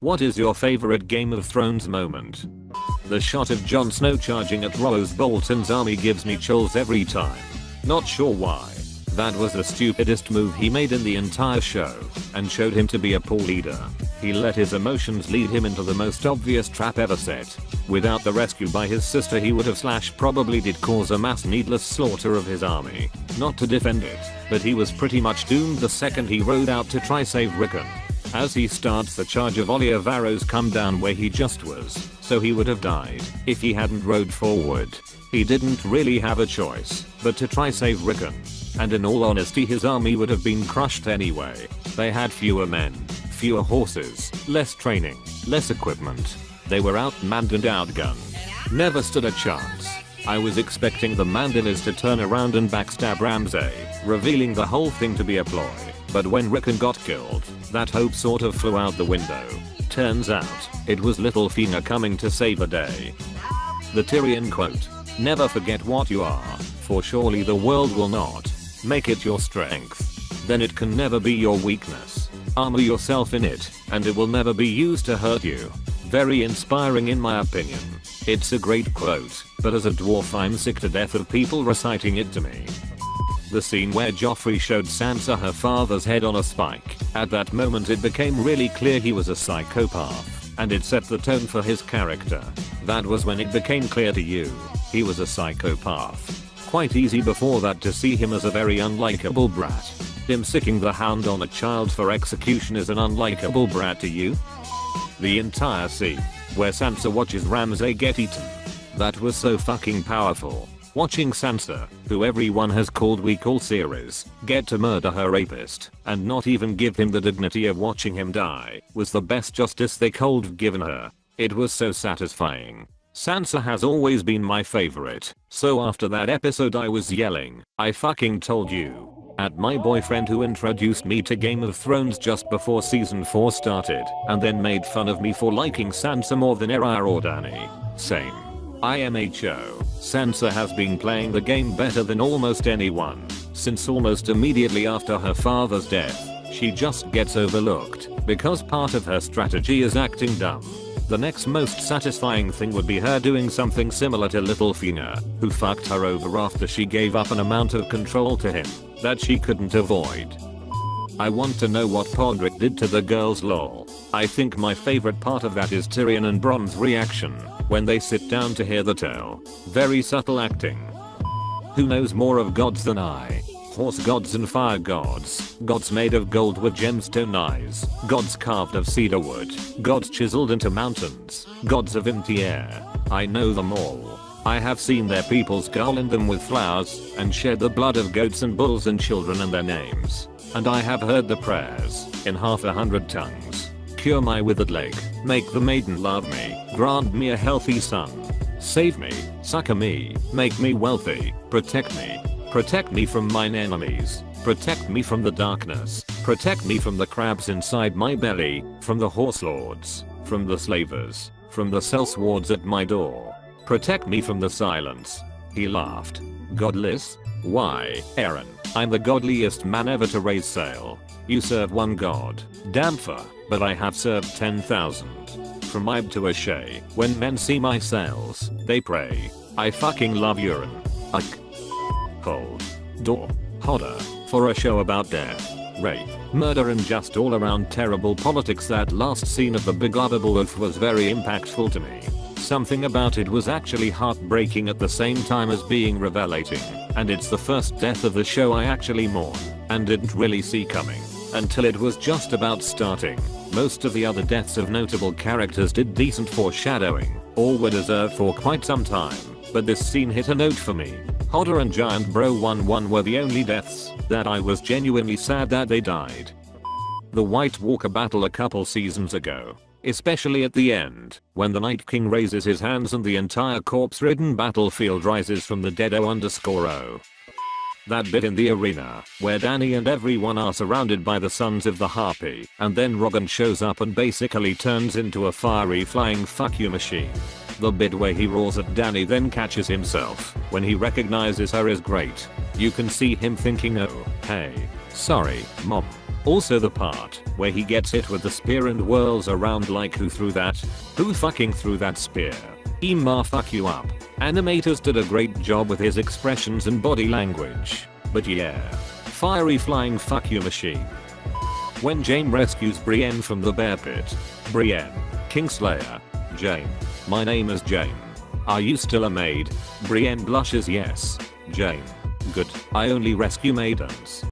What is your favorite Game of Thrones moment? The shot of Jon Snow charging at Roose Bolton's army gives me chills every time. Not sure why. That was the stupidest move he made in the entire show, and showed him to be a poor leader. He let his emotions lead him into the most obvious trap ever set. Without the rescue by his sister he would have probably did cause a mass needless slaughter of his army. Not to defend it, but he was pretty much doomed the second he rode out to try save Rickon. As he starts the charge of Olia Varro's come down where he just was, so he would have died if he hadn't rode forward. He didn't really have a choice but to try save Rickon. And in all honesty his army would have been crushed anyway. They had fewer men, fewer horses, less training, less equipment. They were outmanned and outgunned. Never stood a chance. I was expecting the Mandalors to turn around and backstab Ramsay, revealing the whole thing to be a ploy. But when Rickon got killed, that hope sort of flew out the window. Turns out, it was Littlefinger coming to save the day. The Tyrion quote, "Never forget what you are, for surely the world will not. Make it your strength. Then it can never be your weakness. Armor yourself in it, and it will never be used to hurt you." Very inspiring in my opinion. It's a great quote, but as a dwarf I'm sick to death of people reciting it to me. The scene where Joffrey showed Sansa her father's head on a spike. At that moment it became really clear he was a psychopath, and it set the tone for his character. That was when it became clear to you he was a psychopath. Quite easy before that to see him as a very unlikable brat. Him sicking the hound on a child for execution is an unlikable brat to you? The entire scene where Sansa watches Ramsay get eaten. That was so fucking powerful. Watching Sansa, who everyone has called weak all series, get to murder her rapist and not even give him the dignity of watching him die was the best justice they could have given her. It was so satisfying. Sansa has always been my favorite, so after that episode I was yelling, "I fucking told you," at my boyfriend who introduced me to Game of Thrones just before season 4 started and then made fun of me for liking Sansa more than Arya or Dany. Same. IMHO, Sansa has been playing the game better than almost anyone, since almost immediately after her father's death, she just gets overlooked because part of her strategy is acting dumb. The next most satisfying thing would be her doing something similar to Littlefinger, who fucked her over after she gave up an amount of control to him that she couldn't avoid. I want to know what Podrick did to the girls lol. I think my favorite part of that is Tyrion and Bronn's reaction when they sit down to hear the tale. Very subtle acting. Who knows more of gods than I? Horse gods and fire gods, gods made of gold with gemstone eyes, gods carved of cedar wood, gods chiseled into mountains, gods of empty air. I know them all. I have seen their peoples garland them with flowers and shed the blood of goats and bulls and children and their names. And I have heard the prayers in 100 tongues. Cure my withered leg, make the maiden love me, grant me a healthy son. Save me, succor me, make me wealthy, protect me from mine enemies, protect me from the darkness, protect me from the crabs inside my belly, from the horse lords, from the slavers, from the sellswords at my door. Protect me from the silence. He laughed. Godless? Why, Aaron, I'm the godliest man ever to raise sail. You serve one god, Dampher, but I have served 10,000. From Ibe to Ashay, when men see my sails, they pray. I fucking love urine. Hold. Door. Hodder. For a show about death, rape, murder and just all around terrible politics. That last scene of the beloved wolf was very impactful to me. Something about it was actually heartbreaking at the same time as being revelating, and it's the first death of the show I actually mourn and didn't really see coming until it was just about starting. Most of the other deaths of notable characters did decent foreshadowing, or were deserved for quite some time, but this scene hit a note for me. Hodder and Giant Bro 1-1 were the only deaths that I was genuinely sad that they died. The White Walker battle a couple seasons ago, especially at the end, when the Night King raises his hands and the entire corpse-ridden battlefield rises from the dead O_O. That bit in the arena, where Dany and everyone are surrounded by the Sons of the Harpy, and then Rogan shows up and basically turns into a fiery flying fuck you machine. The bit where he roars at Dany then catches himself when he recognizes her is great. You can see him thinking, oh, hey, sorry, mom. Also the part where he gets hit with the spear and whirls around like who threw that? Who fucking threw that spear? Emma fuck you up. Animators did a great job with his expressions and body language. But yeah. Fiery flying fuck you machine. When Jane rescues Brienne from the bear pit. Brienne. Kingslayer. Jane. My name is Jane. Are you still a maid? Brienne blushes yes. Jane. Good. I only rescue maidens.